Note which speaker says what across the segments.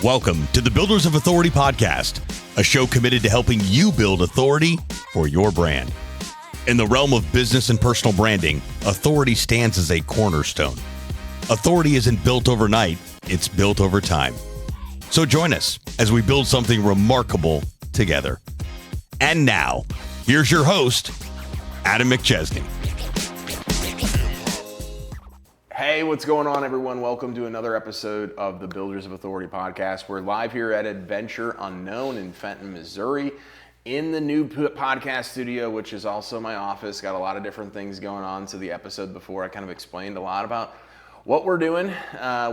Speaker 1: Welcome to the Builders of Authority podcast, a show committed to helping you build authority for your brand. In the realm of business and personal branding, authority stands as a cornerstone. Authority isn't built overnight, it's built over time. So join us as we build something remarkable together. And now, here's your host, Adam McChesney.
Speaker 2: Hey, what's going on, everyone? Welcome to another episode of the Builders of Authority podcast. We're live here at Adventure Unknown in Fenton, Missouri, in the new podcast studio, which is also my office. Got a lot of different things going on. So the episode before, I kind of explained a lot about what we're doing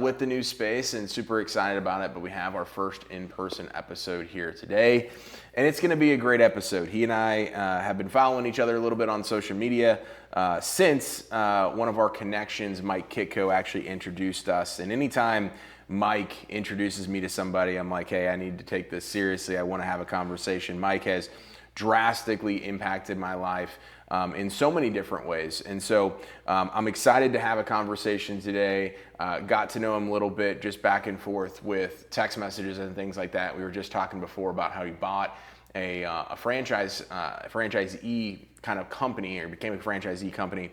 Speaker 2: with the new space, and super excited about it. But we have our first in-person episode here today, and it's going to be a great episode. He and I have been following each other a little bit on social media since one of our connections, Mike Kitko, actually introduced us. And anytime Mike introduces me to somebody, I'm like, hey, I need to take this seriously. I want to have a conversation. Mike has drastically impacted my life in so many different ways. And so I'm excited to have a conversation today. Got to know him a little bit, just back and forth with text messages and things like that. We were just talking before about how he bought a franchisee kind of company, or became a franchisee company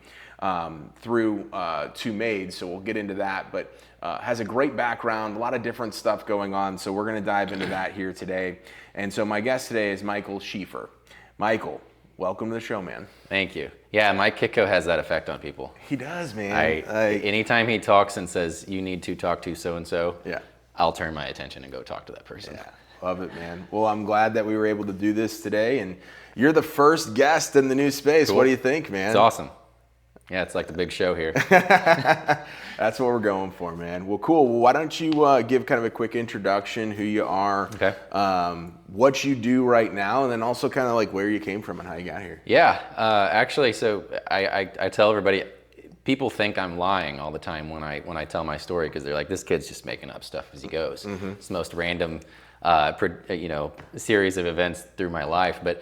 Speaker 2: through Two Maids. So we'll get into that, but has a great background, a lot of different stuff going on. So we're going to dive into that here today. And so my guest today is Michael Schieffer. Michael, welcome to the show, man.
Speaker 3: Thank you. Yeah, Mike Kitko has that effect on people.
Speaker 2: He does, man.
Speaker 3: Anytime he talks and says, you need to talk to so-and-so,
Speaker 2: yeah,
Speaker 3: I'll turn my attention and go talk to that person.
Speaker 2: Yeah, love it, man. Well, I'm glad that we were able to do this today, and you're the first guest in the new space. Cool. What do you think, man?
Speaker 3: It's awesome. Yeah, it's like the big show here.
Speaker 2: That's what we're going for, man. Well, cool. Well, why don't you give kind of a quick introduction, who you are,
Speaker 3: okay,
Speaker 2: what you do right now, and then also kind of like where you came from and how you got here.
Speaker 3: Yeah, actually, so I tell everybody, people think I'm lying all the time when I tell my story, because they're like, this kid's just making up stuff as he goes. Mm-hmm. It's the most random series of events through my life. But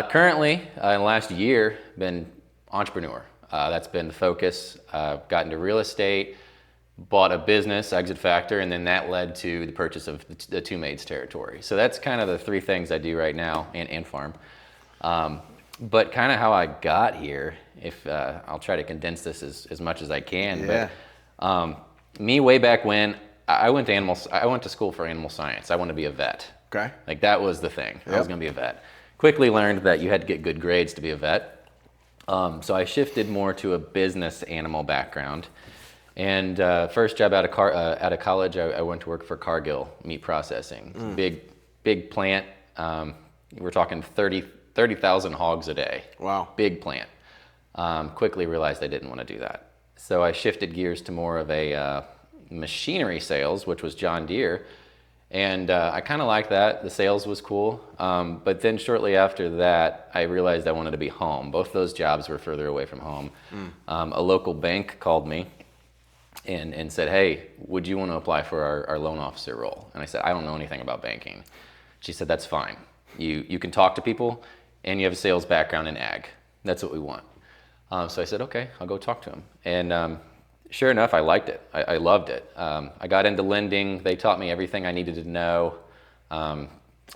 Speaker 3: currently, in the last year, been entrepreneur. That's been the focus. Got into real estate, bought a business, Exit Factor, and then that led to the purchase of the Two Maids territory. So that's kind of the three things I do right now, and farm. But kind of how I got here, if I'll try to condense this as much as I can.
Speaker 2: Yeah.
Speaker 3: But me way back when, I went to school for animal science. I wanted to be a vet.
Speaker 2: Okay.
Speaker 3: Like, that was the thing.
Speaker 2: Yep.
Speaker 3: I was going to be a vet. Quickly learned that you had to get good grades to be a vet. So I shifted more to a business animal background. And first job out of college, I went to work for Cargill Meat Processing. Big plant. We're talking 30,000 hogs a day.
Speaker 2: Wow.
Speaker 3: Big plant. Quickly realized I didn't want to do that. So I shifted gears to more of a machinery sales, which was John Deere. And I kind of liked that. The sales was cool. But then shortly after that, I realized I wanted to be home. Both those jobs were further away from home. A local bank called me and said, hey, would you want to apply for our loan officer role? And I said, I don't know anything about banking. She said, that's fine. You can talk to people, and you have a sales background in ag. That's what we want. So I said, okay, I'll go talk to him. And sure enough, I liked it. I loved it. I got into lending. They taught me everything I needed to know. I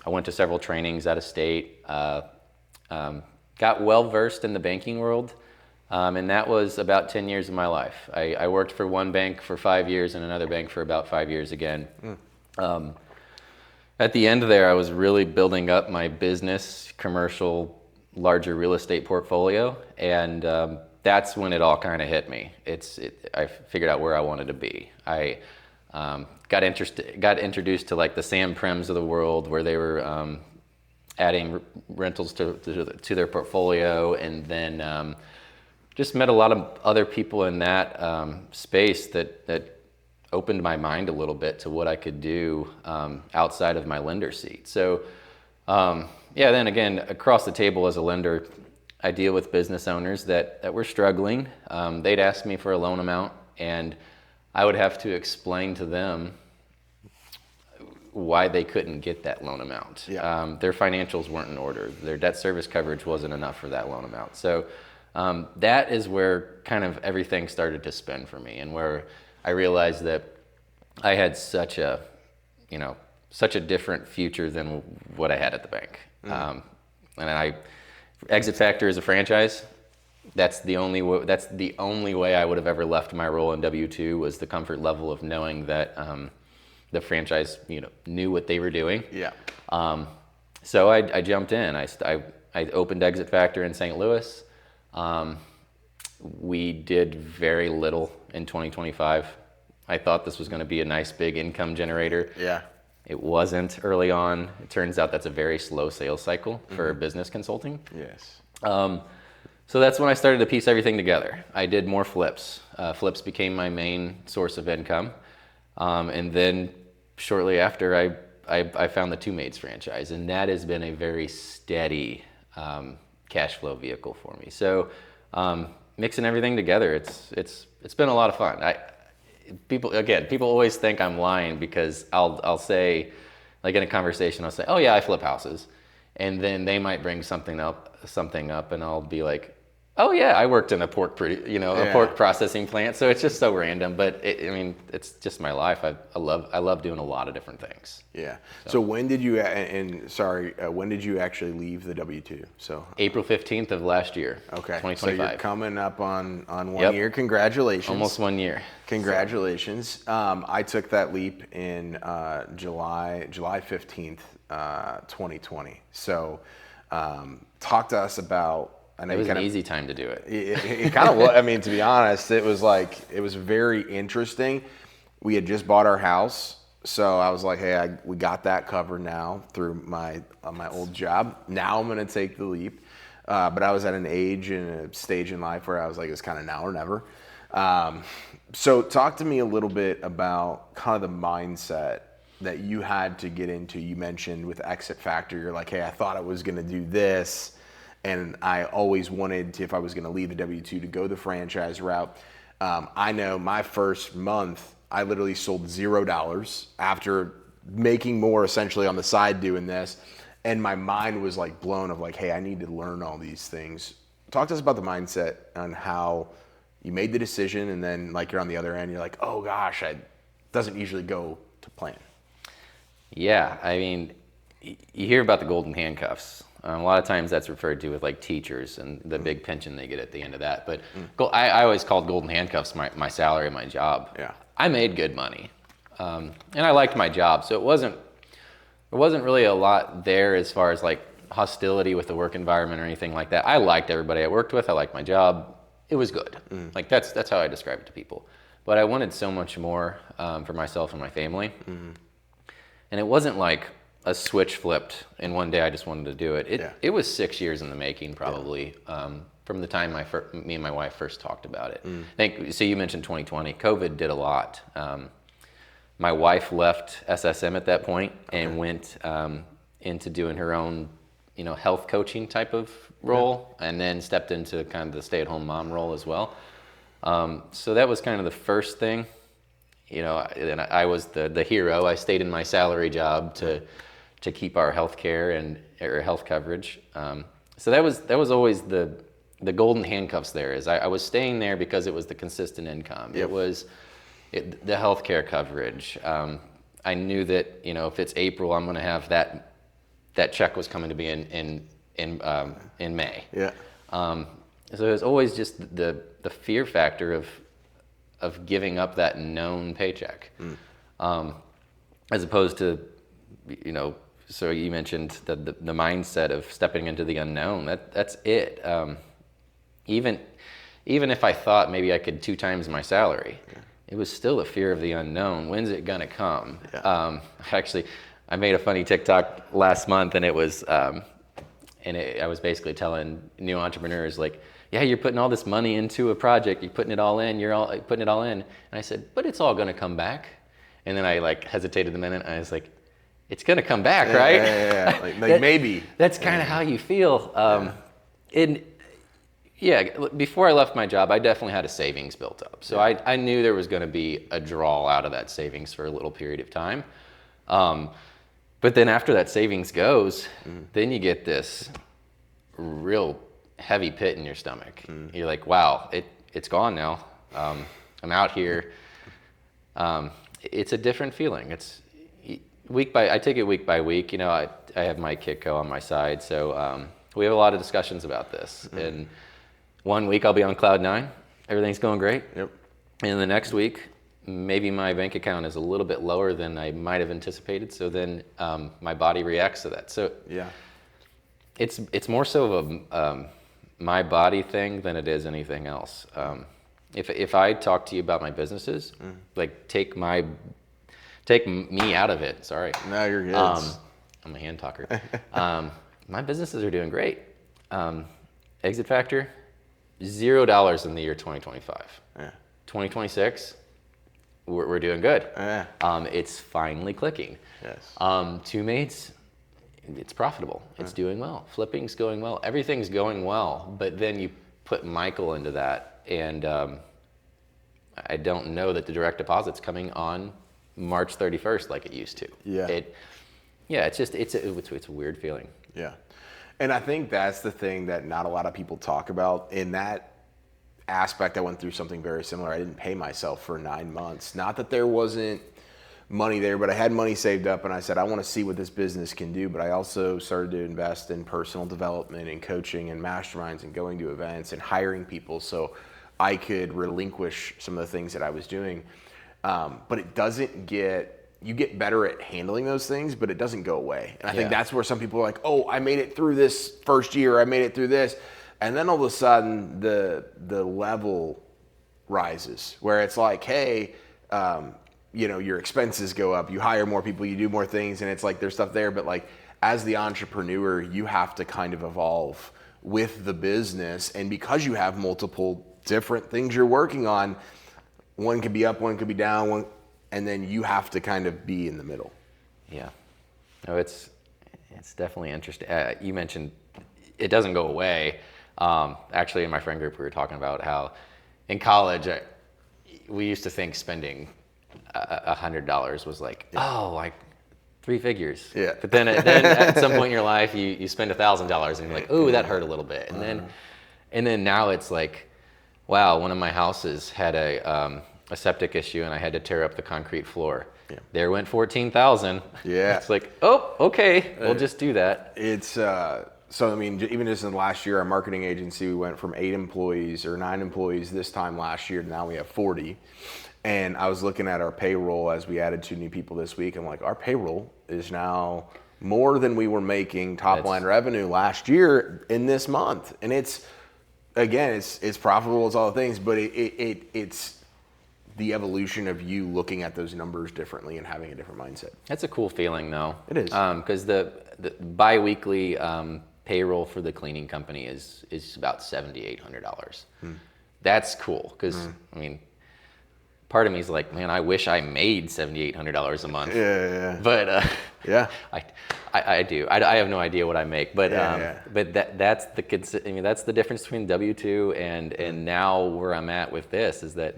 Speaker 3: went to several trainings out of state. Got well versed in the banking world, and that was about 10 years of my life. I worked for one bank for 5 years and another bank for about 5 years again. At the end there, I was really building up my business, commercial, larger real estate portfolio, and that's when it all kind of hit me. I figured out where I wanted to be. I got introduced to like the Sam Prems of the world, where they were adding rentals to their portfolio, and then just met a lot of other people in that space that opened my mind a little bit to what I could do outside of my lender seat. So then again, across the table as a lender, I deal with business owners that were struggling. They'd ask me for a loan amount, and I would have to explain to them why they couldn't get that loan amount.
Speaker 2: Yeah.
Speaker 3: Their financials weren't in order. Their debt service coverage wasn't enough for that loan amount. So that is where kind of everything started to spin for me, and where I realized that I had such a such a different future than what I had at the bank. And exit factor is a franchise. That's the only way I would have ever left my role in W-2, was the comfort level of knowing that the franchise, knew what they were doing.
Speaker 2: Yeah.
Speaker 3: So I jumped in. I opened Exit Factor in St. Louis. We did very little in 2025. I thought this was going to be a nice big income generator.
Speaker 2: Yeah.
Speaker 3: It wasn't early on. It turns out that's a very slow sales cycle for business consulting.
Speaker 2: Yes.
Speaker 3: So that's when I started to piece everything together. I did more flips. Flips became my main source of income. And then shortly after, I found the Two Maids franchise, and that has been a very steady cash flow vehicle for me. So mixing everything together, it's been a lot of fun. People always think I'm lying, because I'll say, like in a conversation, I'll say, "Oh yeah, I flip houses," and then they might bring something up, and I'll be like, "Oh yeah, I worked in a pork processing plant." So it's just so random, but it's just my life. I love doing a lot of different things.
Speaker 2: Yeah. So when did you when did you actually leave the W-2? So
Speaker 3: April 15th of last year.
Speaker 2: Okay.
Speaker 3: 2025.
Speaker 2: So you're coming up on 1 year. Congratulations.
Speaker 3: Almost 1 year.
Speaker 2: Congratulations. I took that leap in July 15th, 2020. So talk to us about.
Speaker 3: It was an easy time to do it.
Speaker 2: It kind of was. I mean, to be honest, it was very interesting. We had just bought our house, so I was like, hey, we got that covered now through my old job. Now I'm going to take the leap. But I was at an age and a stage in life where I was like, it's kind of now or never. So talk to me a little bit about kind of the mindset that you had to get into. You mentioned with Exit Factor, you're like, hey, I thought I was going to do this. And I always wanted to, if I was going to leave the W-2, to go the franchise route. I know my first month, I literally sold $0 after making more essentially on the side doing this. And my mind was like blown of like, hey, I need to learn all these things. Talk to us about the mindset on how you made the decision, and then like you're on the other end, you're like, oh gosh, it doesn't usually go to plan. Yeah,
Speaker 3: I mean, you hear about the golden handcuffs. A lot of times that's referred to with like teachers and the big pension they get at the end of that. But I always called golden handcuffs my salary, my job.
Speaker 2: Yeah.
Speaker 3: I made good money, and I liked my job, so there wasn't really a lot there as far as like hostility with the work environment or anything like that. I liked everybody I worked with. I liked my job. It was good. Like that's how I describe it to people. But I wanted so much more for myself and my family, and it wasn't like a switch flipped and one day I just wanted to do it. It was 6 years in the making, probably, from the time me and my wife first talked about it. So you mentioned 2020. COVID did a lot. My wife left SSM at that point and went into doing her own, health coaching type of role, and then stepped into kind of the stay-at-home mom role as well. So that was kind of the first thing. And I was the hero. I stayed in my salary job to keep our health care or health coverage. So that was always the golden handcuffs there. I was staying there because it was the consistent income.
Speaker 2: Yep.
Speaker 3: It was the health care coverage. I knew that, if it's April, I'm going to have that check was coming to be in May.
Speaker 2: Yeah.
Speaker 3: So it was always just the fear factor of giving up that known paycheck, as opposed to, so you mentioned the mindset of stepping into the unknown. That's it. Even if I thought maybe I could 2 times my salary, it was still a fear of the unknown. When's it gonna come? Yeah. I made a funny TikTok last month, and it was, I was basically telling new entrepreneurs like, yeah, you're putting all this money into a project, you're putting it all in, putting it all in. And I said, but it's all gonna come back. And then I hesitated a minute, and I was like, it's gonna come back, right?
Speaker 2: Yeah. Like maybe.
Speaker 3: That's kind of how you feel. Before I left my job, I definitely had a savings built up. So I knew there was gonna be a draw out of that savings for a little period of time. But then after that savings goes, then you get this real heavy pit in your stomach. You're like, wow, it's gone now. I'm out here. It's a different feeling. I take it week by week. I have my Kitco on my side, so we have a lot of discussions about this. Mm-hmm. And one week I'll be on cloud 9, everything's going great.
Speaker 2: Yep.
Speaker 3: And the next week, maybe my bank account is a little bit lower than I might have anticipated. So then my body reacts to that. So
Speaker 2: yeah,
Speaker 3: it's more so of a my body thing than it is anything else. If I talk to you about my businesses, like take me out of it. Sorry.
Speaker 2: No, you're good.
Speaker 3: I'm a hand talker. My businesses are doing great. Exit factor, $0 in the year 2025.
Speaker 2: Yeah.
Speaker 3: 2026, we're doing good.
Speaker 2: Yeah.
Speaker 3: It's finally clicking.
Speaker 2: Yes.
Speaker 3: Two Maids, it's profitable. It's doing well. Flipping's going well. Everything's going well. But then you put Michael into that, and I don't know that the direct deposit's coming on March 31st like it used to.
Speaker 2: Yeah.
Speaker 3: It's a weird feeling.
Speaker 2: Yeah. And I think that's the thing that not a lot of people talk about. In that aspect, I went through something very similar. I didn't pay myself for 9 months. Not that there wasn't money there, but I had money saved up, and I said, I want to see what this business can do. But I also started to invest in personal development and coaching and masterminds and going to events and hiring people so I could relinquish some of the things that I was doing. But it doesn't you get better at handling those things, but it doesn't go away. And I think that's where some people are like, oh, I made it through this first year, I made it through this. And then all of a sudden the level rises where it's like, hey, your expenses go up, you hire more people, you do more things, and it's like there's stuff there. But like as the entrepreneur, you have to kind of evolve with the business. And because you have multiple different things you're working on, one could be up, one could be down, and then you have to kind of be in the middle.
Speaker 3: Yeah. No, it's definitely interesting. You mentioned it doesn't go away. Actually, in my friend group, we were talking about how in college, we used to think spending $100 was like, like 3 figures.
Speaker 2: Yeah.
Speaker 3: But then at some point in your life, you spend $1,000 and you're like, ooh, that hurt a little bit. And then now it's like, wow, one of my houses had a septic issue and I had to tear up the concrete floor. Yeah. There went $14,000.
Speaker 2: Yeah.
Speaker 3: It's like, oh, okay, we'll just do that.
Speaker 2: It's so I mean, even just in the last year, our marketing agency, we went from 8 employees or 9 employees this time last year to now we have 40. And I was looking at our payroll as we added 2 new people this week. I'm like, our payroll is now more than we were making top line revenue last year in this month. And it's profitable, it's all the things, but it's the evolution of you looking at those numbers differently and having a different mindset.
Speaker 3: That's a cool feeling, though.
Speaker 2: It is.
Speaker 3: Because the bi-weekly payroll for the cleaning company is about $7,800. That's cool, because, I mean, part of me is like, man, I wish I made $7,800 a month.
Speaker 2: Yeah.
Speaker 3: But
Speaker 2: yeah,
Speaker 3: I do. I have no idea what I make, but
Speaker 2: but
Speaker 3: that's the difference between W-2 and now where I'm at with this is that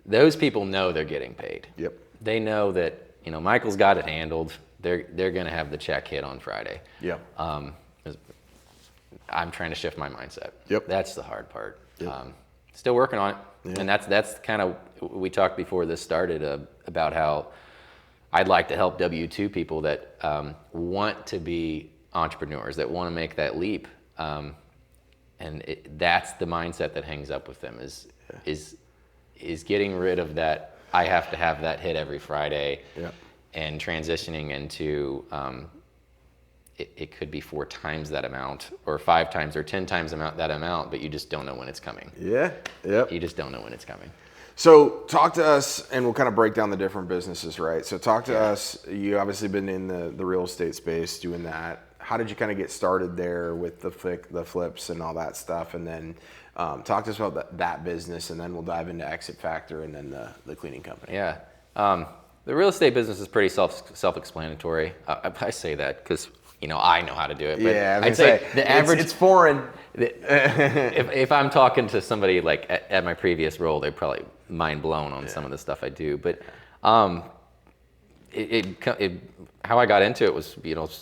Speaker 3: those people know they're getting paid.
Speaker 2: Yep.
Speaker 3: They know that Michael's got it handled. They're going to have the check hit on Friday.
Speaker 2: Yep.
Speaker 3: I'm trying to shift my mindset.
Speaker 2: Yep.
Speaker 3: That's the hard part.
Speaker 2: Yep.
Speaker 3: Still working on it.
Speaker 2: Yeah.
Speaker 3: And that's kind of, we talked before this started about how I'd like to help W-2 people that want to be entrepreneurs, that want to make that leap. And that's the mindset that hangs up with them is getting rid of that. I have to have that hit every Friday.
Speaker 2: Yeah. And
Speaker 3: transitioning into, it could be 4 times that amount or 5 times or 10 times that amount, but you just don't know when it's coming.
Speaker 2: Yeah. Yep.
Speaker 3: You just don't know when it's coming.
Speaker 2: So talk to us, and we'll kind of break down the different businesses, right? So talk to us. You obviously been in the real estate space doing that. How did you kind of get started there with the flips and all that stuff? And then talk to us about that business, and then we'll dive into Exit Factor and then the cleaning company.
Speaker 3: Yeah. The real estate business is pretty self-explanatory. I say that because I know how to do it. But
Speaker 2: yeah,
Speaker 3: I'd say the average.
Speaker 2: It's foreign.
Speaker 3: If I'm talking to somebody like at my previous role, they're probably mind blown on some of the stuff I do. But how I got into it was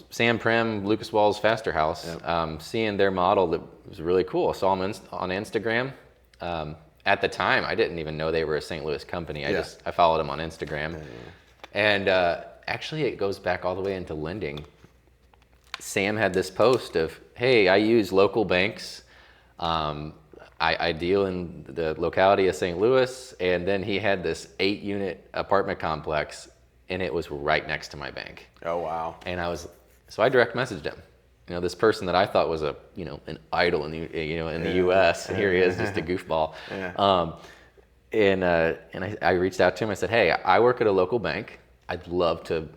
Speaker 3: Sam Prim, Lucas Wall's Faster House. Yep. Seeing their model that was really cool. I saw them on Instagram. At the time, I didn't even know they were a St. Louis company. I followed them on Instagram, and Actually, it goes back all the way into lending. Sam had this post of, hey, I use local banks. I deal in the locality of St. Louis, and then he had this 8-unit apartment complex, and it was right next to my bank.
Speaker 2: Oh, wow.
Speaker 3: And so I direct messaged him. This person that I thought was an idol in the U.S. And here he is, just a goofball.
Speaker 2: Yeah.
Speaker 3: And I reached out to him. I said, hey, I work at a local bank. I'd love to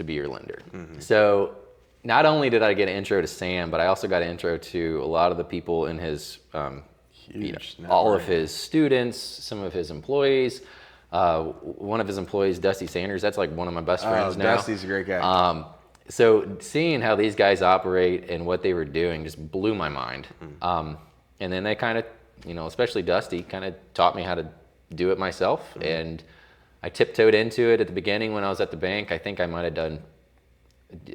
Speaker 3: be your lender. Mm-hmm. So not only did I get an intro to Sam, but I also got an intro to a lot of the people in his, all of his students, some of his employees. One of his employees, Dusty Sanders, that's like one of my best friends now.
Speaker 2: Dusty's a great guy.
Speaker 3: So seeing how these guys operate and what they were doing just blew my mind. And then they kind of, especially Dusty, kind of taught me how to do it myself. Mm-hmm. And I tiptoed into it at the beginning when I was at the bank. I think I might have done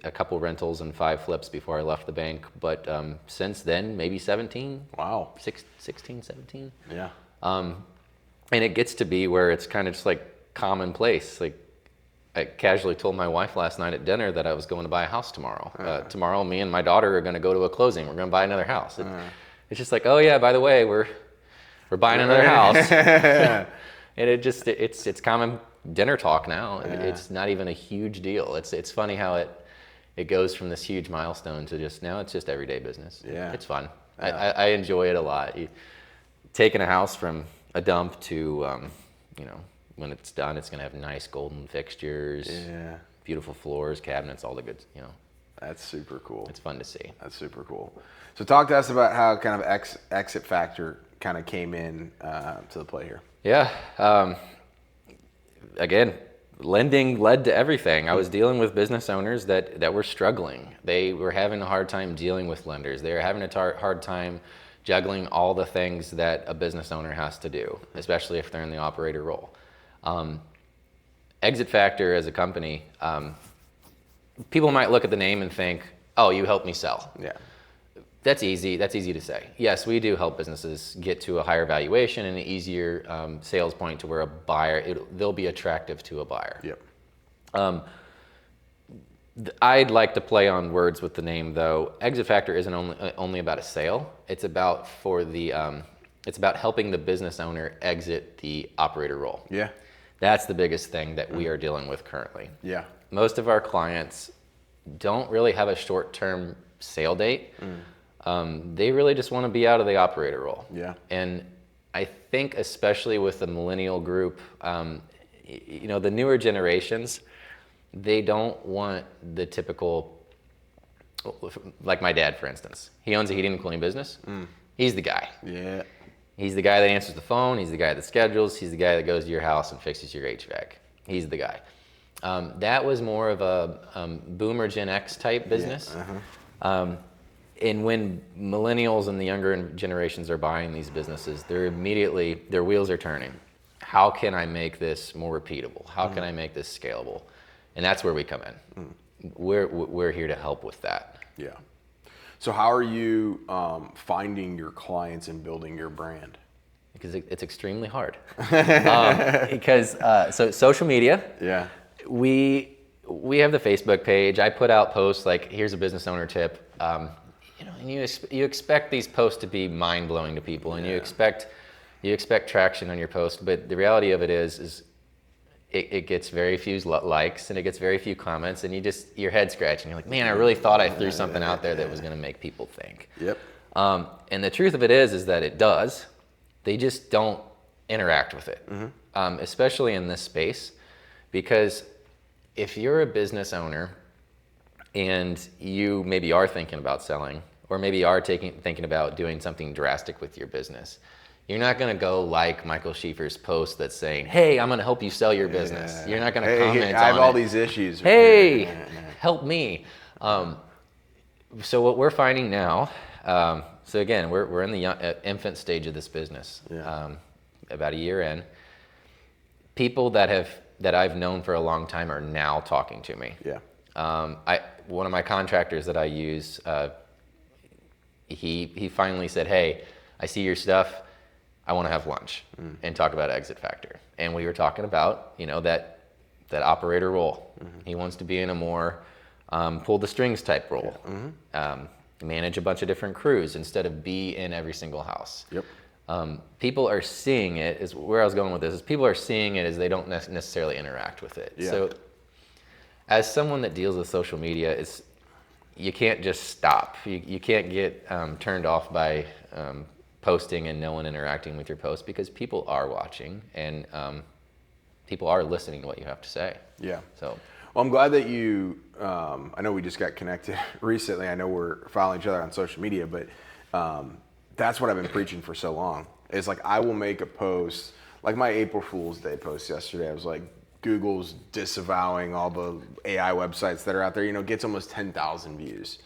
Speaker 3: a couple rentals and 5 flips before I left the bank. But since then, maybe 17.
Speaker 2: Wow.
Speaker 3: 16, 17.
Speaker 2: Yeah.
Speaker 3: And it gets to be where it's kind of just like commonplace. Like I casually told my wife last night at dinner that I was going to buy a house tomorrow. Tomorrow, me and my daughter are going to go to a closing. We're going to buy another house. It's just like, oh yeah, by the way, we're buying another house. And it's common dinner talk now. Yeah. It's not even a huge deal. It's funny how it goes from this huge milestone to now it's just everyday business.
Speaker 2: Yeah.
Speaker 3: It's fun. Yeah. I enjoy it a lot. Taking a house from a dump to, when it's done, it's going to have nice golden fixtures, beautiful floors, cabinets, all the good,
Speaker 2: That's super cool.
Speaker 3: It's fun to see.
Speaker 2: That's super cool. So talk to us about how kind of exit factor kind of came in to the play here.
Speaker 3: Yeah. Again, lending led to everything. I was dealing with business owners that were struggling. They were having a hard time dealing with lenders. They were having a hard time juggling all the things that a business owner has to do, especially if they're in the operator role. Exit Factor as a company, people might look at the name and think, oh, you help me sell.
Speaker 2: Yeah.
Speaker 3: That's easy to say. Yes, we do help businesses get to a higher valuation and an easier sales point to where a buyer, they'll be attractive to a buyer.
Speaker 2: Yep.
Speaker 3: I'd like to play on words with the name though. Exit Factor isn't only about a sale. It's about it's about helping the business owner exit the operator role.
Speaker 2: Yeah.
Speaker 3: That's the biggest thing that we are dealing with currently.
Speaker 2: Yeah.
Speaker 3: Most of our clients don't really have a short-term sale date. They really just want to be out of the operator role.
Speaker 2: Yeah.
Speaker 3: And I think especially with the millennial group, the newer generations, they don't want the typical, like my dad, for instance. He owns a heating and cooling business. He's the guy.
Speaker 2: Yeah.
Speaker 3: He's the guy that answers the phone. He's the guy that schedules. He's the guy that goes to your house and fixes your HVAC. He's the guy. That was more of a boomer Gen X type business. Yeah. And when millennials and the younger generations are buying these businesses, their wheels are turning. How can I make this more repeatable? How can I make this scalable? And that's where we come in. We're here to help with that.
Speaker 2: Yeah. So how are you finding your clients and building your brand?
Speaker 3: Because it's extremely hard. Because social media.
Speaker 2: Yeah.
Speaker 3: We have the Facebook page. I put out posts like, here's a business owner tip. And you expect these posts to be mind blowing to people, and you expect traction on your post. But the reality of it is it gets very few likes and it gets very few comments, and your head scratching. You're like, man, I really thought I threw something out there that was going to make people think.
Speaker 2: Yep.
Speaker 3: And the truth of it is that it does. They just don't interact with it, especially in this space, because if you're a business owner and you maybe are thinking about selling, or maybe are thinking about doing something drastic with your business, you're not going to go like Michael Schieffer's post that's saying, hey, I'm going to help you sell your business. Yeah. You're not going to comment on it.
Speaker 2: I have all these issues.
Speaker 3: Hey, help me. So what we're finding now, so again, we're in the infant stage of this business, about a year in. People that I've known for a long time are now talking to me.
Speaker 2: Yeah.
Speaker 3: One of my contractors that I use, he finally said, hey, I see your stuff. I want to have lunch and talk about Exit Factor. And we were talking about, that that operator role. He wants to be in a more pull the strings type role. Manage a bunch of different crews instead of be in every single house. People are seeing it, is where I was going with this, is people are seeing it as they don't necessarily interact with it. So as someone that deals with social media, you can't just stop. You can't get turned off by posting and no one interacting with your post, because people are watching and people are listening to what you have to say. So,
Speaker 2: well, I'm glad that you, I know we just got connected recently. I know we're following each other on social media, but that's what I've been preaching for so long. It's like, I will make a post, like my April Fool's Day post yesterday. I was like, Google's disavowing all the AI websites that are out there, you know, gets almost 10,000 views.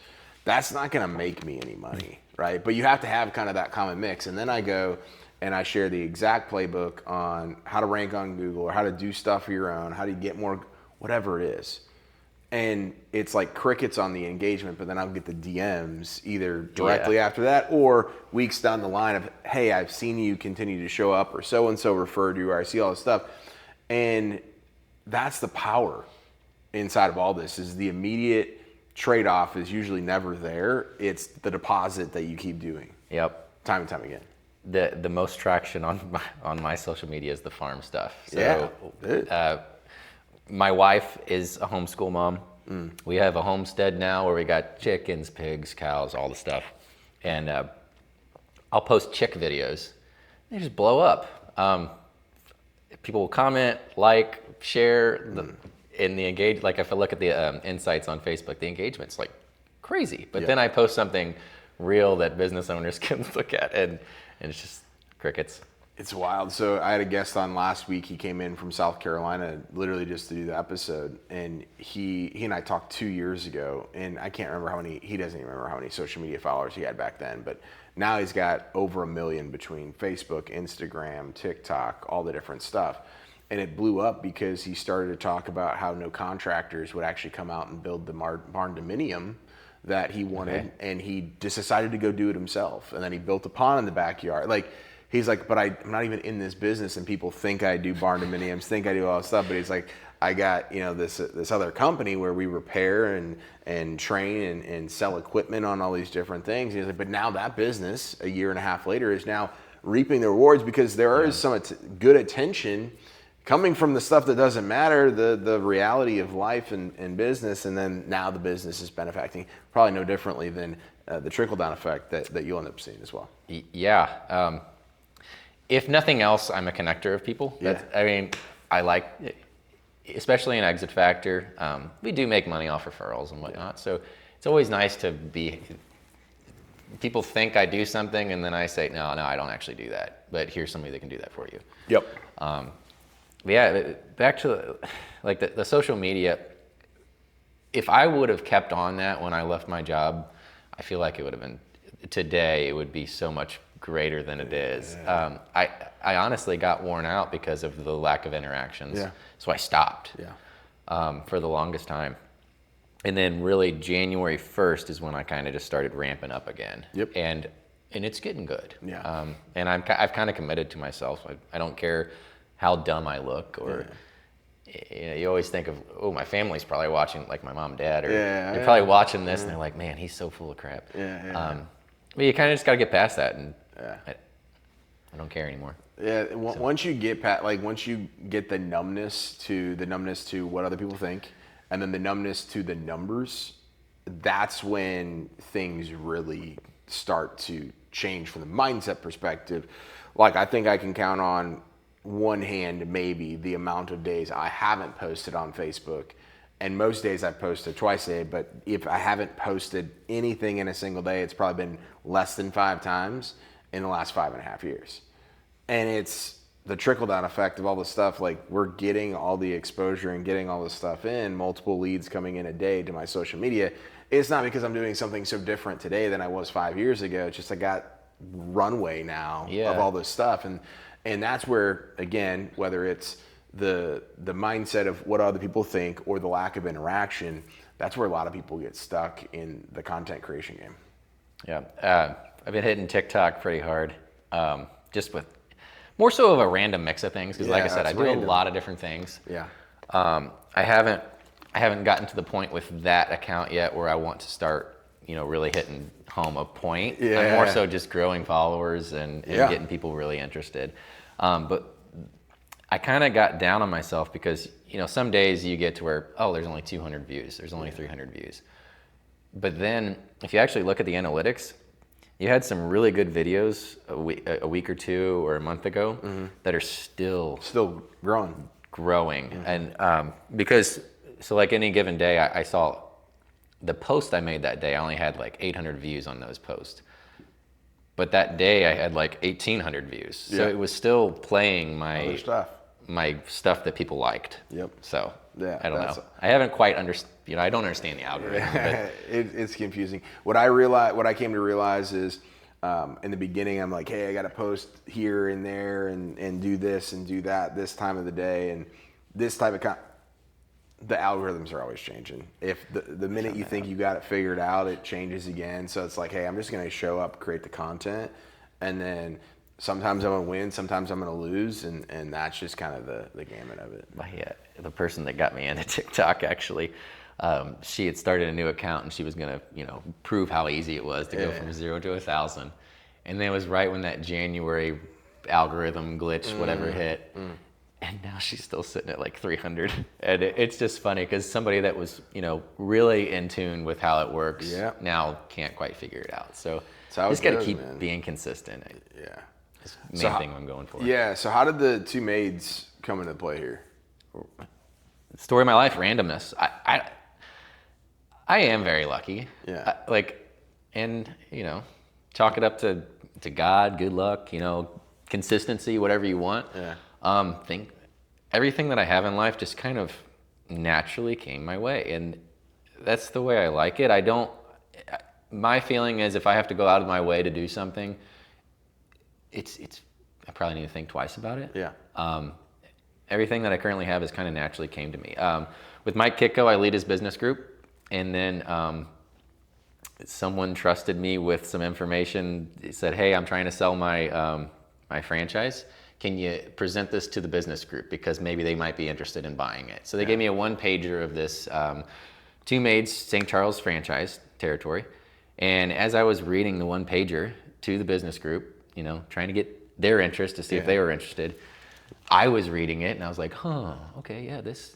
Speaker 2: That's not going to make me any money, right? But you have to have kind of that common mix. And then I go and I share the exact playbook on how to rank on Google, or how to do stuff of your own, how to get more, whatever it is. And it's like crickets on the engagement, but then I'll get the DMs either directly after that, or weeks down the line of, hey, I've seen you continue to show up, or so-and-so referred you, or I see all this stuff. And that's the power inside of all this, is the immediate trade-off is usually never there. It's the deposit that you keep doing. Time and time again.
Speaker 3: The most traction on my social media is the farm stuff. So, my wife is a homeschool mom. We have a homestead now where we got chickens, pigs, cows, all the stuff. And I'll post chick videos. They just blow up. People will comment, like, share, in the engage. Like if I look at the insights on Facebook, the engagement's like crazy. But then I post something real that business owners can look at, and it's just crickets.
Speaker 2: It's wild. So I had a guest on last week. He came in from South Carolina literally just to do the episode. And he and I talked 2 years ago, and I can't remember he doesn't even remember how many social media followers he had back then. But now he's got over 1 million between Facebook, Instagram, TikTok, all the different stuff. And it blew up because he started to talk about how no contractors would actually come out and build the barn dominium that he wanted. And he just decided to go do it himself. And then he built a pond in the backyard. Like, he's like, but I'm not even in this business, and people think I do barn dominiums, think I do all this stuff. But he's like, I got, you know, this other company where we repair and train and sell equipment on all these different things. And he's like, but now that business, a year and a half later, is now reaping the rewards, because there is some good attention coming from the stuff that doesn't matter, the reality of life and business. And then now the business is benefiting probably no differently than the trickle-down effect that you'll end up seeing as well.
Speaker 3: Yeah. If nothing else, I'm a connector of people. I mean, I like, especially in Exit Factor, we do make money off referrals and whatnot. So it's always nice to be, people think I do something, and then I say, no, I don't actually do that. But here's somebody that can do that for you. Yeah, back to like the social media. If I would have kept on that when I left my job, I feel like it would have been, today it would be so much greater than it is. I honestly got worn out because of the lack of interactions. So I stopped for the longest time. And then really January 1st is when I kind of just started ramping up again. And it's getting good. And I've kind of committed to myself. I don't care how dumb I look, or you know, you always think of, oh, my family's probably watching, like my mom and dad, or they're probably watching this and they're like, man, he's so full of crap. But you kind of just got to get past that, and I don't care anymore.
Speaker 2: Once you get once you get the numbness to what other people think, and then the numbness to the numbers, that's when things really start to change from the mindset perspective. Like, I think I can count on one hand maybe the amount of days I haven't posted on Facebook, and most days I've posted twice a day. But if I haven't posted anything in a single day, it's probably been less than 5 times in the last 5.5 years. And it's the trickle-down effect of all the stuff. Like, we're getting all the exposure and getting all this stuff in, multiple leads coming in a day to my social media. It's not because I'm doing something so different today than I was 5 years ago. It's just I got runway now of all this stuff. And that's where, again, whether it's the mindset of what other people think or the lack of interaction, that's where a lot of people get stuck in the content creation game.
Speaker 3: I've been hitting TikTok pretty hard, just with more so of a random mix of things, because like I said, I do a lot of different things. I haven't gotten to the point with that account yet where I want to start, really hitting home a point.
Speaker 2: Yeah.
Speaker 3: I'm more so just growing followers and getting people really interested. But I kind of got down on myself because, some days you get to where, there's only 200 views, there's only 300 views. But then if you actually look at the analytics, you had some really good videos a week or two or a month ago that are still
Speaker 2: growing.
Speaker 3: And because, so like any given day, I saw the post I made that day, I only had like 800 views on those posts. But that day I had like 1,800 views. So it was still playing my stuff that people liked.
Speaker 2: Yep.
Speaker 3: So
Speaker 2: yeah,
Speaker 3: I don't know. I haven't quite I don't understand the algorithm. But
Speaker 2: it's confusing. What I came to realize is, in the beginning, I'm like, hey, I got to post here and there and do this and do that this time of the day and this type of the algorithms are always changing. If the minute you think you got it figured out, it changes again. So it's like, hey, I'm just going to show up, create the content, and then sometimes I'm going to win, sometimes I'm going to lose, and that's just kind of the gamut of it.
Speaker 3: Yeah, the person that got me into TikTok actually, she had started a new account and she was going to, prove how easy it was to go from 0 to 1,000. And then it was right when that January algorithm glitch, whatever hit. And now she's still sitting at like 300. And it's just funny because somebody that was, really in tune with how it works now can't quite figure it out. So just got to keep being consistent.
Speaker 2: Yeah.
Speaker 3: That's the main thing I'm going for.
Speaker 2: Yeah. So how did the Two Maids come into play here?
Speaker 3: Story of my life, randomness. I am very lucky.
Speaker 2: Yeah.
Speaker 3: Chalk it up to God, good luck, consistency, whatever you want.
Speaker 2: Yeah.
Speaker 3: Think everything that I have in life just kind of naturally came my way, and that's the way I like it. My feeling is if I have to go out of my way to do something, I probably need to think twice about it.
Speaker 2: Yeah.
Speaker 3: Everything that I currently have is kind of naturally came to me. With Mike Kitko, I lead his business group, and then someone trusted me with some information. He said, "Hey, I'm trying to sell my franchise. Can you present this to the business group because maybe they might be interested in buying it?" So they gave me a one-pager of this Two Maids St. Charles franchise territory, and as I was reading the one-pager to the business group, trying to get their interest to see if they were interested, I was reading it and I was like, okay, yeah, this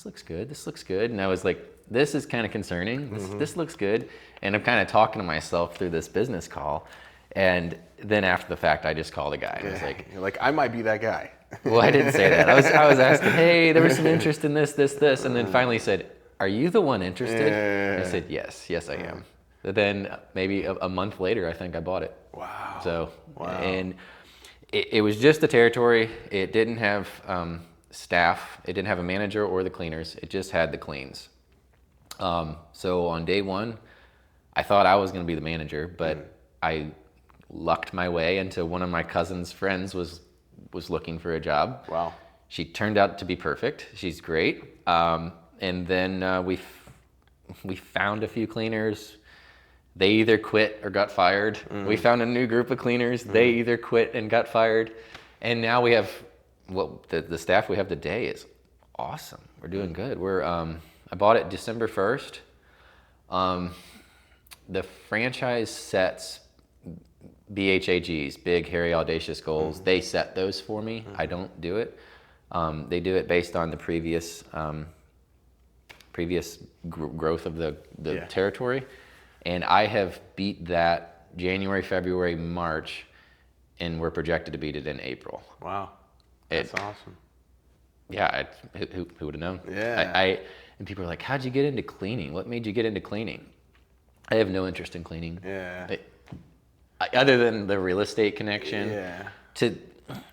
Speaker 3: looks good. This looks good. And I was like, this is kind of concerning. This looks good. And I'm kind of talking to myself through this business call. And then after the fact, I just called a guy and I was like,
Speaker 2: you're like, I might be that guy.
Speaker 3: Well, I didn't say that. I was asking, hey, there was some interest in this. And then finally said, are you the one interested? And I said, yes, I am. But then maybe a month later, I think I bought it.
Speaker 2: Wow.
Speaker 3: So, and it was just the territory. It didn't have staff. It didn't have a manager or the cleaners. It just had the cleans. So on day one, I thought I was going to be the manager, but I lucked my way into one of my cousin's friends was looking for a job.
Speaker 2: Wow.
Speaker 3: She turned out to be perfect. She's great. And then we found a few cleaners. They either quit or got fired. We found a new group of cleaners. They either quit and got fired. And now we have, the staff we have today is awesome. We're doing good. I bought it December 1st. The franchise sets BHAGs, big, hairy, audacious goals. They set those for me. I don't do it. They do it based on the previous growth of the territory. And I have beat that January, February, March, and we're projected to beat it in April.
Speaker 2: Wow. That's awesome.
Speaker 3: Yeah, who would have known?
Speaker 2: Yeah.
Speaker 3: And people are like, how'd you get into cleaning? What made you get into cleaning? I have no interest in cleaning.
Speaker 2: Yeah.
Speaker 3: Other than the real estate connection.
Speaker 2: Yeah.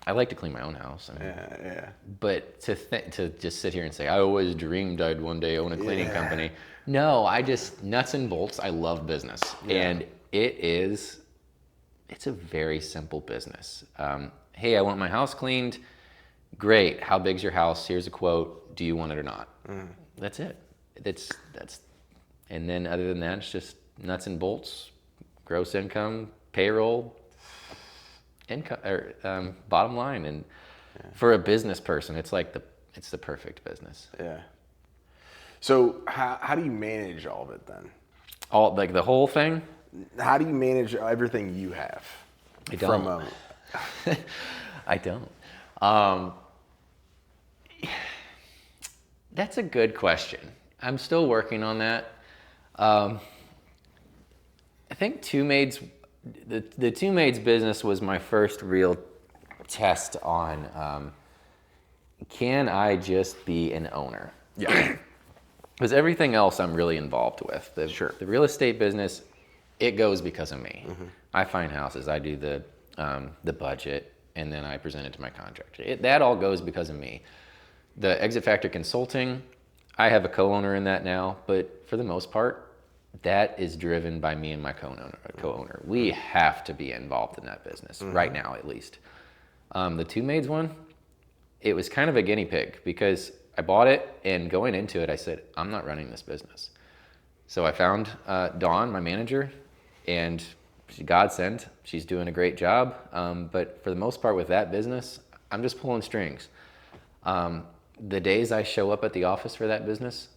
Speaker 3: I like to clean my own house.
Speaker 2: Yeah.
Speaker 3: But to just sit here and say, I always dreamed I'd one day own a cleaning company. No, I just, nuts and bolts, I love business. Yeah. And it's a very simple business. Hey, I want my house cleaned. Great. How big's your house? Here's a quote. Do you want it or not? That's it. And then other than that, it's just nuts and bolts, gross income, payroll, income, or bottom line. And for a business person, it's like it's the perfect business.
Speaker 2: Yeah. So how do you manage all of it then?
Speaker 3: All like the whole thing?
Speaker 2: How do you manage everything you have?
Speaker 3: I don't. I don't. That's a good question. I'm still working on that. I think Two Maids, the Two Maids business was my first real test on can I just be an owner?
Speaker 2: Yeah.
Speaker 3: Because everything else I'm really involved with. The real estate business, it goes because of me. Mm-hmm. I find houses, I do the budget, and then I present it to my contractor. That all goes because of me. The Exit Factor Consulting, I have a co-owner in that now, but for the most part, that is driven by me and my co-owner. We have to be involved in that business, right now at least. The Two Maids one, it was kind of a guinea pig because I bought it, and going into it, I said, I'm not running this business. So I found Dawn, my manager, and she's godsend. She's doing a great job. But for the most part with that business, I'm just pulling strings. The days I show up at the office for that business,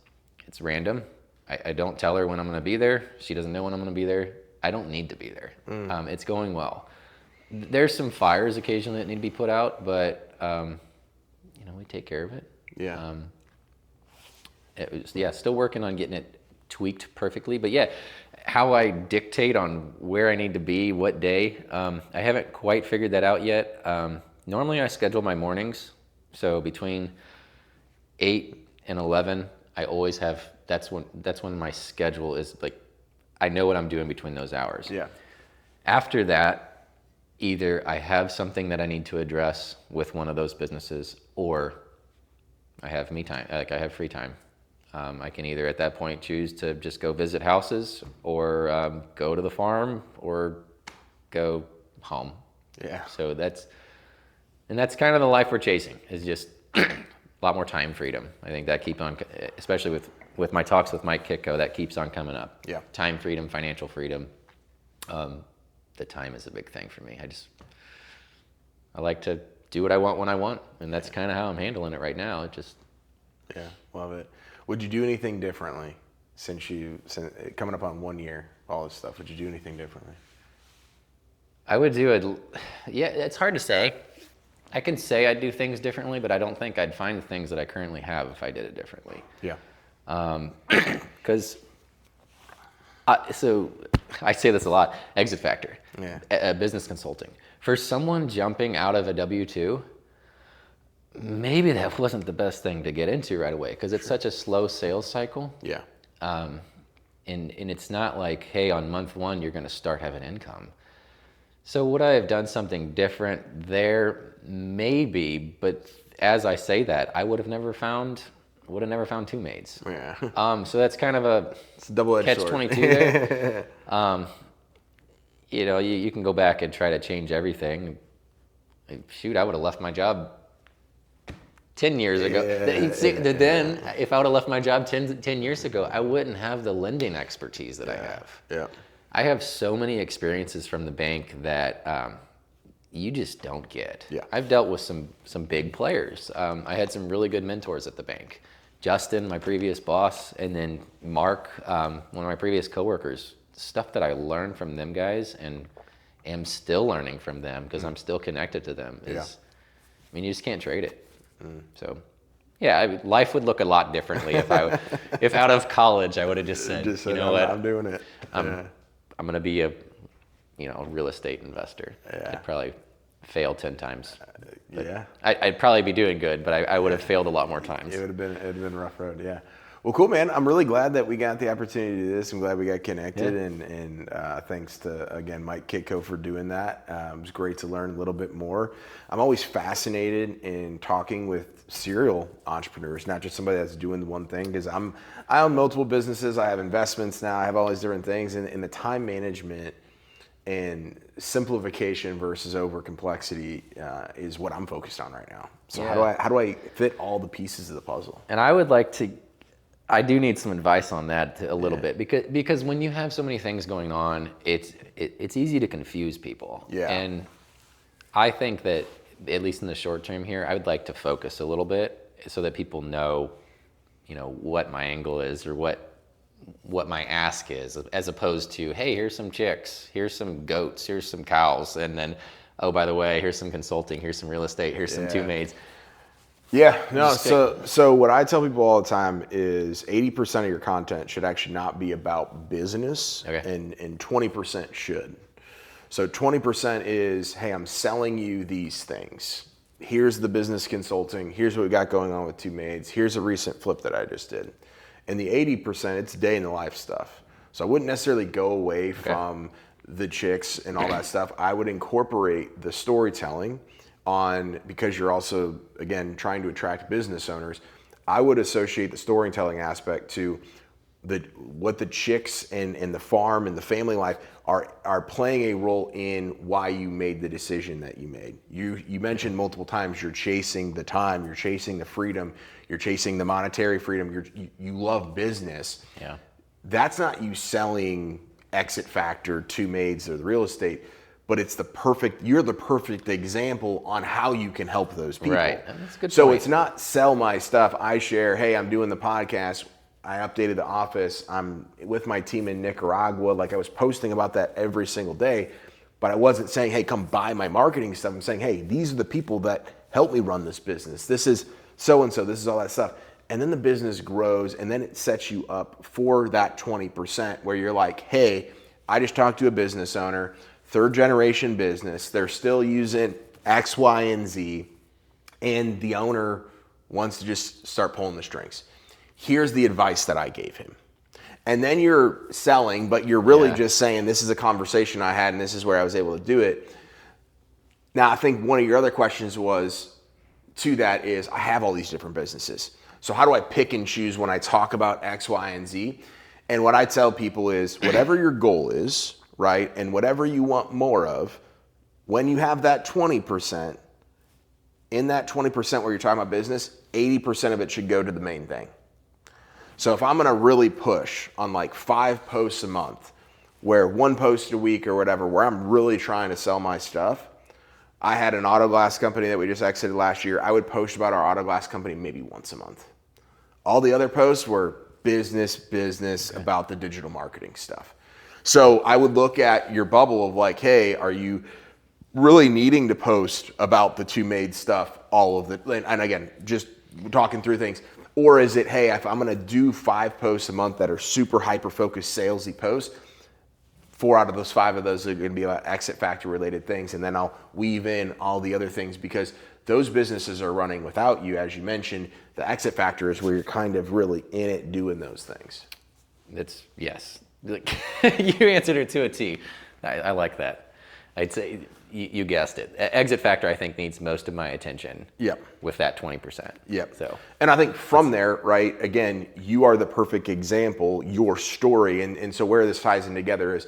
Speaker 3: it's random. I don't tell her when I'm going to be there. She doesn't know when I'm going to be there. I don't need to be there. It's going well. There's some fires occasionally that need to be put out, but we take care of it.
Speaker 2: Yeah.
Speaker 3: Still working on getting it tweaked perfectly. But yeah, how I dictate on where I need to be, what day, I haven't quite figured that out yet. Normally I schedule my mornings. So between 8 and 11, I always have, that's when my schedule is like, I know what I'm doing between those hours.
Speaker 2: Yeah.
Speaker 3: After that, either I have something that I need to address with one of those businesses, or I have me time, like I have free time. I can either at that point choose to just go visit houses, or go to the farm, or go home.
Speaker 2: Yeah.
Speaker 3: So that's kind of the life we're chasing, is just a lot more time freedom. I think that keeps on, especially with my talks with Mike Kitko, that keeps on coming up.
Speaker 2: Yeah.
Speaker 3: Time freedom, financial freedom. The time is a big thing for me. I like to do what I want when I want, and that's kind of how I'm handling it right now.
Speaker 2: Yeah, love it. Would you do anything differently since coming up on 1 year, all this stuff? Would you do anything differently?
Speaker 3: I would do it. Yeah, it's hard to say. I can say I'd do things differently, but I don't think I'd find the things that I currently have if I did it differently.
Speaker 2: Yeah.
Speaker 3: Because so I say this a lot, Exit Factor, business consulting. For someone jumping out of a W-2, maybe that wasn't the best thing to get into right away, because it's such a slow sales cycle.
Speaker 2: Yeah.
Speaker 3: And it's not like, hey, on month 1, you're going to start having income. So would I have done something different there? Maybe, but as I say that, I would have never found Two Maids.
Speaker 2: Yeah.
Speaker 3: So that's kind of
Speaker 2: it's a double-edged sword.
Speaker 3: catch-22 there. You can go back and try to change everything. Shoot, I would have left my job 10 years ago. Then, if I would have left my job 10 years ago, I wouldn't have the lending expertise that I have.
Speaker 2: Yeah.
Speaker 3: I have so many experiences from the bank that you just don't get.
Speaker 2: Yeah.
Speaker 3: I've dealt with some big players. I had some really good mentors at the bank. Justin, my previous boss, and then Mark, one of my previous coworkers. Stuff that I learned from them guys and am still learning from them, because I'm still connected to them, you just can't trade it. So yeah, life would look a lot differently if out of college I would have just said, you know what,
Speaker 2: I'm doing it.
Speaker 3: I'm going to be a real estate investor.
Speaker 2: Yeah.
Speaker 3: I'd probably fail 10 times.
Speaker 2: Yeah.
Speaker 3: I'd probably be doing good, but I would have failed a lot more times.
Speaker 2: It'd have been a rough road. Yeah. Well, cool, man. I'm really glad that we got the opportunity to do this. I'm glad we got connected, and thanks to, again, Mike Kitko for doing that. It was great to learn a little bit more. I'm always fascinated in talking with serial entrepreneurs, not just somebody that's doing the one thing, because I own multiple businesses. I have investments now. I have all these different things, and the time management and simplification versus over complexity is what I'm focused on right now. So how do I fit all the pieces of the puzzle?
Speaker 3: And I do need some advice on that a little bit, because when you have so many things going on, it's easy to confuse people.
Speaker 2: Yeah.
Speaker 3: And I think that, at least in the short term here, I would like to focus a little bit so that people know, what my angle is or what my ask is, as opposed to, hey, here's some chicks, here's some goats, here's some cows, and then, oh, by the way, here's some consulting, here's some real estate, here's some Two Maids.
Speaker 2: Yeah, no, so what I tell people all the time is 80% of your content should actually not be about business, and 20% should. So 20% is, hey, I'm selling you these things. Here's the business consulting. Here's what we got going on with Two Maids. Here's a recent flip that I just did. And the 80%, it's day in the life stuff. So I wouldn't necessarily go away from the chicks and all that stuff. I would incorporate the storytelling because you're also, again, trying to attract business owners. I would associate the storytelling aspect to what the chicks and the farm and the family life are playing a role in why you made the decision that you made. You mentioned multiple times you're chasing the time, you're chasing the freedom, you're chasing the monetary freedom, you love business.
Speaker 3: Yeah.
Speaker 2: That's not you selling Exit Factor, Two Maids, or the real estate, but you're the perfect example on how you can help those people.
Speaker 3: Right, that's a good
Speaker 2: So
Speaker 3: point.
Speaker 2: it's not sell my stuff. I share, hey, I'm doing the podcast. I updated the office. I'm with my team in Nicaragua. Like, I was posting about that every single day, but I wasn't saying, hey, come buy my marketing stuff. I'm saying, hey, these are the people that help me run this business. This is so-and-so. This is all that stuff. And then the business grows, and then it sets you up for that 20% where you're like, hey, I just talked to a business owner, third generation business. They're still using X, Y, and Z, and the owner wants to just start pulling the strings. Here's the advice that I gave him. And then you're selling, but you're really just saying, this is a conversation I had and this is where I was able to do it. Now, I think one of your other questions to that is, I have all these different businesses. So how do I pick and choose when I talk about X, Y, and Z? And what I tell people is, whatever your goal is, right, and whatever you want more of, when you have that 20%, in that 20% where you're talking about business, 80% of it should go to the main thing. So if I'm gonna really push on like 5 posts a month, where 1 post a week or whatever, where I'm really trying to sell my stuff, I had an auto glass company that we just exited last year. I would post about our auto glass company maybe once a month. All the other posts were business about the digital marketing stuff. So I would look at your bubble of like, hey, are you really needing to post about the Two Maids stuff, all of it? And again, just talking through things. Or is it, hey, if I'm gonna do 5 posts a month that are super hyper-focused salesy posts, 4 out of those 5 of those are gonna be about Exit Factor related things, and then I'll weave in all the other things because those businesses are running without you. As you mentioned, the Exit Factor is where you're kind of really in it doing those things.
Speaker 3: Yes. You answered it to a T. I like that. I'd say you guessed it. Exit Factor, I think, needs most of my attention.
Speaker 2: Yep.
Speaker 3: With that 20%.
Speaker 2: Yep.
Speaker 3: So,
Speaker 2: and I think from there, right, again, you are the perfect example, your story. And so where this ties in together is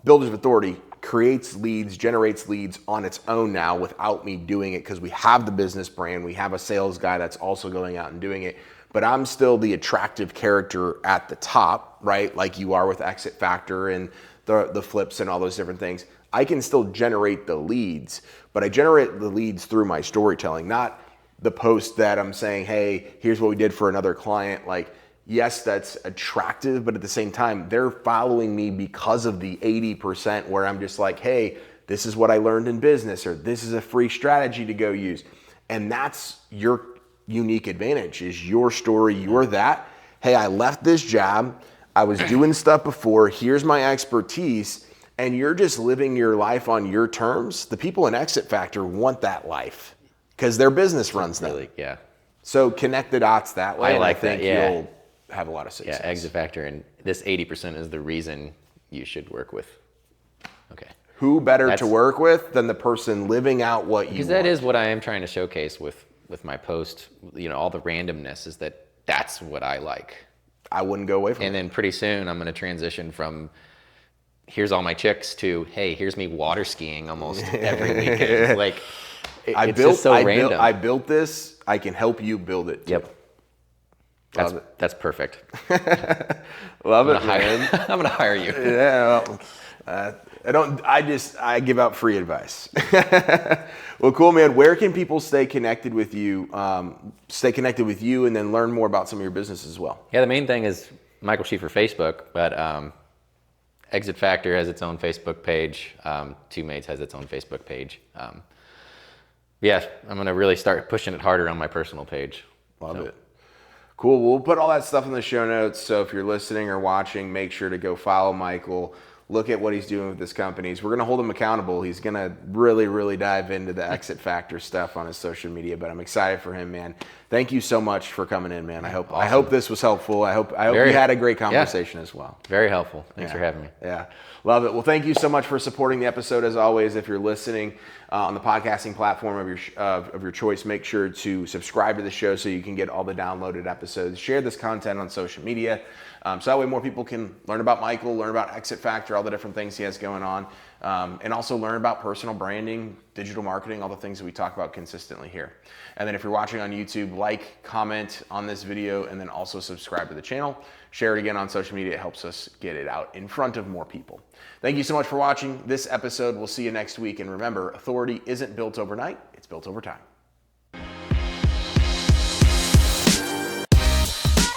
Speaker 2: Builders of Authority creates leads, generates leads on its own now without me doing it, because we have the business brand. We have a sales guy that's also going out and doing it. But I'm still the attractive character at the top, right? Like you are with Exit Factor and the flips and all those different things. I can still generate the leads, but I generate the leads through my storytelling, not the post that I'm saying, hey, here's what we did for another client. Like, yes, that's attractive, but at the same time, they're following me because of the 80% where I'm just like, hey, this is what I learned in business, or this is a free strategy to go use. And that's your unique advantage, is your story. You're that, hey, I left this job, I was doing stuff before, here's my expertise, and you're just living your life on your terms. The people in Exit Factor want that life because their business runs them.
Speaker 3: really, yeah.
Speaker 2: So connect the dots that way.
Speaker 3: I like
Speaker 2: and I think
Speaker 3: that, yeah.
Speaker 2: You'll have a lot of success.
Speaker 3: Yeah, Exit Factor, and this 80% is the reason you should work with. Okay.
Speaker 2: Who better to work with than the person living out what you want?
Speaker 3: Because that is what I am trying to showcase with my post. All the randomness is that's what I like.
Speaker 2: I wouldn't go away from it.
Speaker 3: And then pretty soon I'm going to transition from here's all my chicks to, hey, here's me water skiing almost every weekend. Like, it's just so random.
Speaker 2: I built this. I can help you build it too.
Speaker 3: Yep. That's perfect.
Speaker 2: Love it, man.
Speaker 3: I'm going to hire you.
Speaker 2: Yeah. I give out free advice. Well, cool, man. Where can people stay connected with you and then learn more about some of your business as well?
Speaker 3: Yeah, the main thing is Michael Schieffer Facebook, but Exit Factor has its own Facebook page. Two Maids has its own Facebook page. Yeah, I'm going to really start pushing it harder on my personal page.
Speaker 2: Love it. Cool. We'll put all that stuff in the show notes. So if you're listening or watching, make sure to go follow Michael. Look at what he's doing with his companies. We're going to hold him accountable. He's going to really, really dive into the Exit Factor stuff on his social media, but I'm excited for him, man. Thank you so much for coming in, man. I hope this was helpful. I hope you had a great conversation as well.
Speaker 3: Very helpful. Thanks for having me.
Speaker 2: Yeah. Love it. Well, thank you so much for supporting the episode. As always, if you're listening on the podcasting platform of your choice, make sure to subscribe to the show so you can get all the downloaded episodes. Share this content on social media. So that way more people can learn about Michael, learn about Exit Factor, all the different things he has going on, and also learn about personal branding, digital marketing, all the things that we talk about consistently here. And then if you're watching on YouTube, like, comment on this video, and then also subscribe to the channel. Share it again on social media. It helps us get it out in front of more people. Thank you so much for watching this episode. We'll see you next week. And remember, authority isn't built overnight. It's built over time.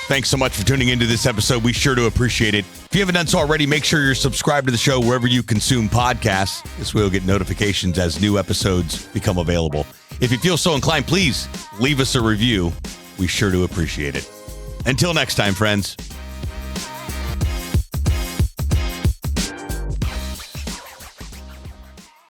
Speaker 1: Thanks so much for tuning into this episode. We sure do appreciate it. If you haven't done so already, make sure you're subscribed to the show wherever you consume podcasts. This way you'll get notifications as new episodes become available. If you feel so inclined, please leave us a review. We sure do appreciate it. Until next time, friends.